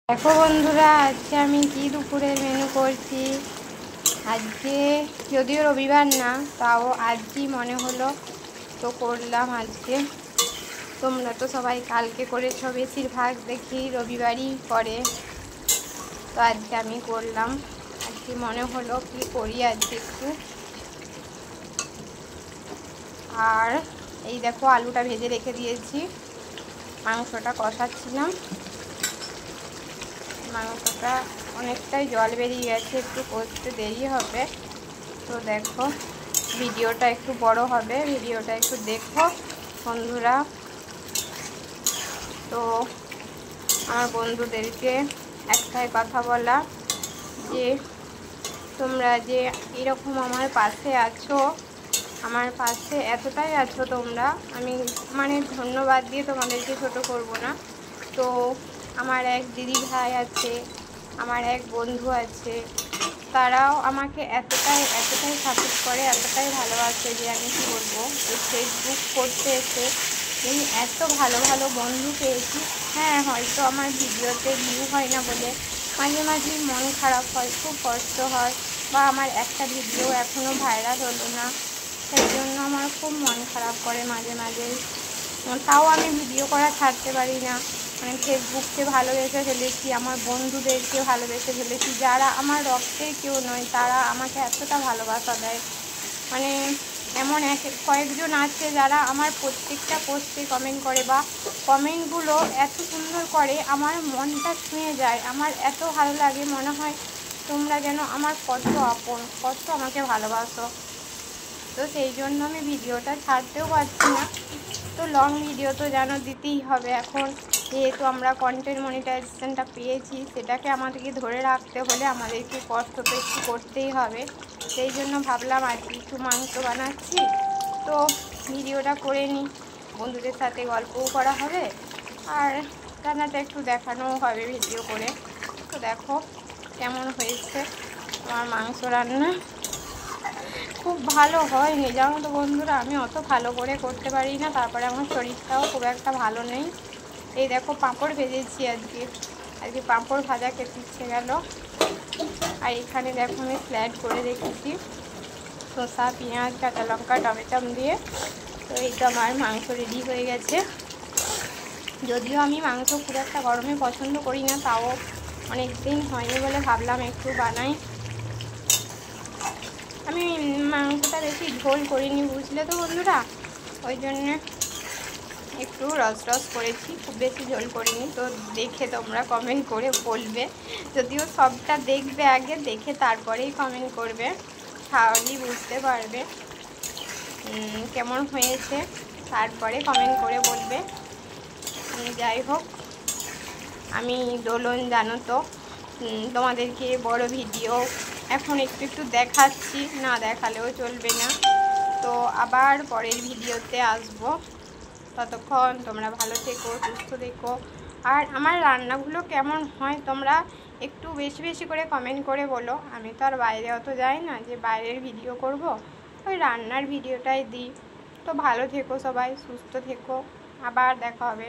দেখো বন্ধুরা, আজকে আমি কি দুপুরের মেনু করছি। আজকে যদিও রবিবার না, তাও আজই মনে হলো তো করলাম আজকে। তোমরা তো সবাই কালকে করেছো, বেশিরভাগ দেখি রবিবারই করে, তো আজকে আমি করলাম। আজকে মনে হলো কি করি আজকে একটু। আর এই দেখো আলুটা ভেজে রেখে দিয়েছি, মাংসটা কষাচ্ছিলাম। মাংসটা অনেকটাই জল বেরিয়ে গেছে, একটু কষতে দেরি হবে। তো দেখো ভিডিওটা একটু বড় হবে, ভিডিওটা একটু দেখো বন্ধুরা। তো আমার বন্ধুদেরকে একটাই কথা বলা, যে তোমরা যে এরকম আমার পাশে আছো, আমার পাশে এতটাই আছো তোমরা, আমি মানে ধন্যবাদ দিয়ে তোমাদেরকে ছোট করব না। তো আমার এক দিদি ভাই আছে, আমার এক বন্ধু আছে, তারাও আমাকে এতটাই সাপোর্ট করে, এতটাই ভালোবাসে যে আমি কী বলবো। এই ফেসবুক করতে এসে আমি এত ভালো ভালো বন্ধু পেয়েছি। হ্যাঁ, হয়তো আমার ভিডিওতে ভিউ হয় না বলে মাঝে মাঝে মন খারাপ হয়, খুব কষ্ট হয়, বা আমার একটা ভিডিও এখনও ভাইরাল হলো না, সেই জন্য আমার খুব মন খারাপ করে মাঝে মাঝে। তাও আমি ভিডিও করা ছাড়তে পারি না। মানে ফেসবুককে ভালোবেসে ফেলেছি, আমার বন্ধুদেরকে ভালোবেসে ফেলেছি, যারা আমার রক্তের কেউ নয় তারা আমাকে এতটা ভালোবাসা দেয়। মানে এমন কয়েকজন আছে যারা আমার প্রত্যেকটা পোস্টে কমেন্ট করে, বা কমেন্টগুলো এত সুন্দর করে, আমার মনটা ছুঁয়ে যায়। আমার এত ভালো লাগে, মনে হয় তোমরা যেন আমার কত আপন, কত আমাকে ভালোবাসো। তো সেই জন্য আমি ভিডিওটা ছাড়তেও পারছি না। তো লং ভিডিও তো যেন দিতেই হবে এখন, যেহেতু আমরা কন্টেন্ট মনিটাইজেশনটা পেয়েছি, সেটাকে আমাদেরকে ধরে রাখতে হলে আমাদেরকে কষ্ট তো একটু করতেই হবে। সেই জন্য ভাবলাম আজকে একটু মাংস বানাচ্ছি, তো ভিডিওটা করে নিই, বন্ধুদের সাথে গল্পও করা হবে, আর রান্নাটা একটু দেখানোও হবে ভিডিও করে। তো দেখো কেমন হয়েছে আমার মাংস রান্না। খুব ভালো হয়নি জানো তো বন্ধুরা, আমি অত ভালো করে করতে পারি না, তারপরে আমার শরীরটাও খুব একটা ভালো নেই। এই দেখো পাঁপড় ভেজেছি আজকে পাঁপড় ভাজা খেতে ইচ্ছে গেল। আর এখানে দেখো আমি স্ল্যাড করে রেখেছি শসা, পেঁয়াজ, কাঁচা লঙ্কা, টমেটো দিয়ে। তো এই তো আমার মাংস রেডি হয়ে গেছে। যদিও আমি মাংস খুব একটা গরমে পছন্দ করি না, তাও অনেক দিন হয়নি বলে ভাবলাম একটু বানাই। আমি মাংসটা বেশি ঝোল করিনি, বুঝলে তো বন্ধুরা, ওই জন্যে একটু রস করেছি, খুব বেশি ঝোল করিনি। তো দেখে তোমরা কমেন্ট করে বলবে, যদিও সবটা দেখবে আগে, দেখে তারপরেই কমেন্ট করবে, তাহলেই বুঝতে পারবে কেমন হয়েছে, তারপরে কমেন্ট করে বলবে। যাই হোক, আমি দোলন জানো তো, তোমাদেরকে বড় ভিডিও এখন একটু দেখাচ্ছি, না দেখালেও চলবে না। তো আবার পরের ভিডিওতে আসবো, ততক্ষণ তোমরা ভালো থেকো, সুস্থ থেকো। আর আমার রান্নাগুলো কেমন হয় তোমরা একটু বেশি বেশি করে কমেন্ট করে বলো। আমি তো আর বাইরে অত যাই না যে বাইরের ভিডিও করব, ওই রান্নার ভিডিওটাই দিই। তো ভালো থেকো সবাই, সুস্থ থেকো, আবার দেখা হবে।